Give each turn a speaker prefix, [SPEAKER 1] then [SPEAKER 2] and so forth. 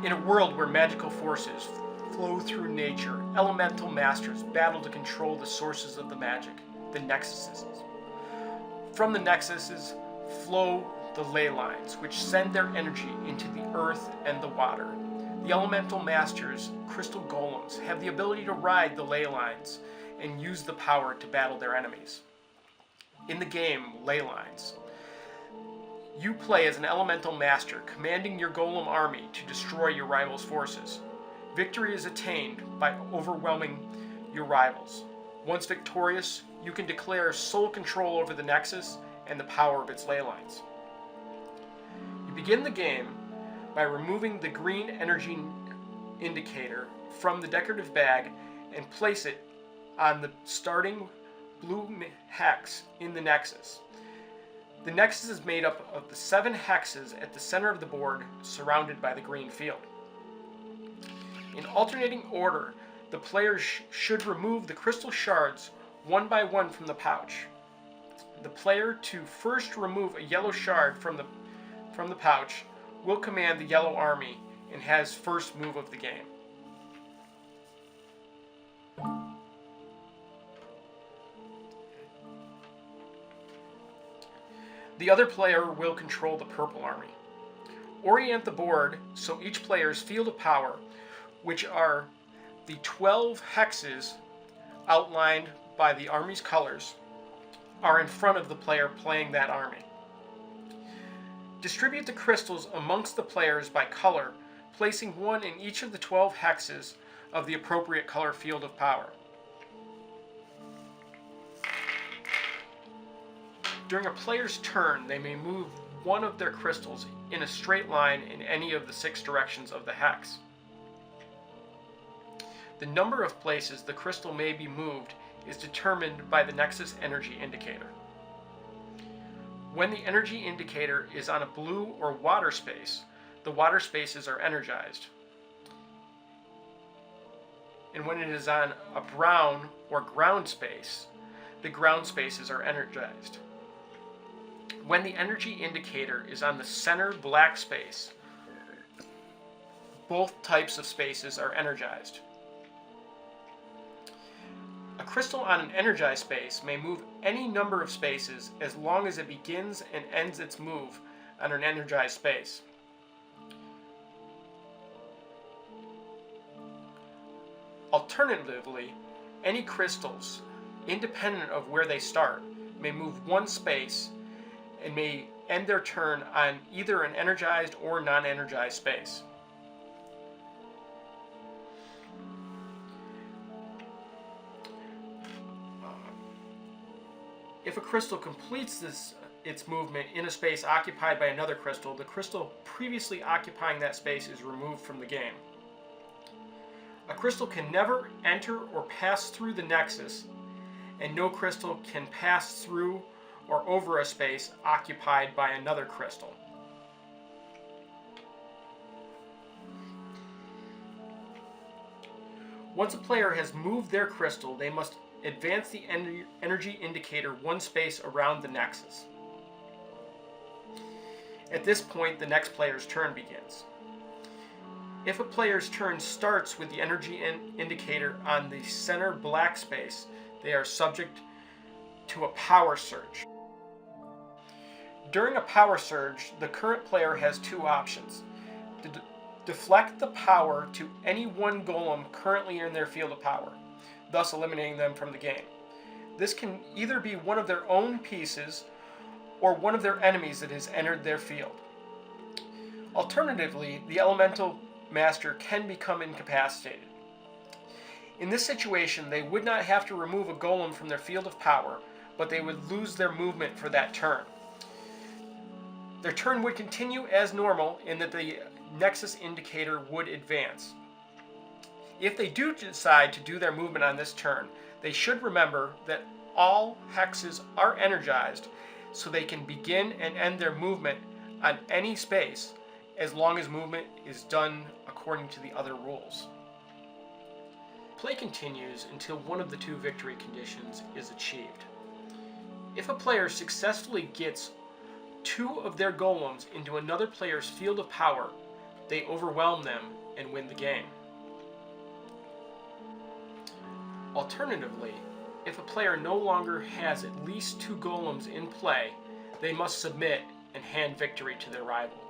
[SPEAKER 1] In a world where magical forces flow through nature, elemental masters battle to control the sources of the magic, the nexuses. From the nexuses flow the ley lines, which send their energy into the earth and the water. The elemental masters, crystal golems, have the ability to ride the ley lines and use the power to battle their enemies. In the game Ley Lines, you play as an elemental master, commanding your golem army to destroy your rivals' forces. Victory is attained by overwhelming your rivals. Once victorious, you can declare sole control over the Nexus and the power of its ley lines. You begin the game by removing the green energy indicator from the decorative bag and place it on the starting blue hex in the Nexus. The Nexus is made up of the 7 hexes at the center of the board, surrounded by the green field. In alternating order, the players should remove the crystal shards one by one from the pouch. The player to first remove a yellow shard from the pouch will command the yellow army and has first move of the game. The other player will control the purple army. Orient the board so each player's field of power, which are the 12 hexes outlined by the army's colors, are in front of the player playing that army. Distribute the crystals amongst the players by color, placing one in each of the 12 hexes of the appropriate color field of power. During a player's turn, they may move one of their crystals in a straight line in any of the 6 directions of the hex. The number of places the crystal may be moved is determined by the Nexus energy indicator. When the energy indicator is on a blue or water space, the water spaces are energized. And when it is on a brown or ground space, the ground spaces are energized. When the energy indicator is on the center black space, both types of spaces are energized. A crystal on an energized space may move any number of spaces as long as it begins and ends its move on an energized space. Alternatively, any crystals, independent of where they start, may move one space and may end their turn on either an energized or non-energized space. If a crystal completes its movement in a space occupied by another crystal, the crystal previously occupying that space is removed from the game. A crystal can never enter or pass through the Nexus, and no crystal can pass through or over a space occupied by another crystal. Once a player has moved their crystal, they must advance the energy indicator one space around the Nexus. At this point, the next player's turn begins. If a player's turn starts with the energy indicator on the center black space, they are subject to a power surge. During a power surge, the current player has 2 options. Deflect the power to any one golem currently in their field of power, thus eliminating them from the game. This can either be one of their own pieces or one of their enemies that has entered their field. Alternatively, the elemental master can become incapacitated. In this situation, they would not have to remove a golem from their field of power, but they would lose their movement for that turn. Their turn would continue as normal in that the Nexus indicator would advance. If they do decide to do their movement on this turn, they should remember that all hexes are energized, so they can begin and end their movement on any space as long as movement is done according to the other rules. Play continues until one of the 2 victory conditions is achieved. If a player successfully gets 2 of their golems into another player's field of power, they overwhelm them and win the game. Alternatively, if a player no longer has at least 2 golems in play, they must submit and hand victory to their rival.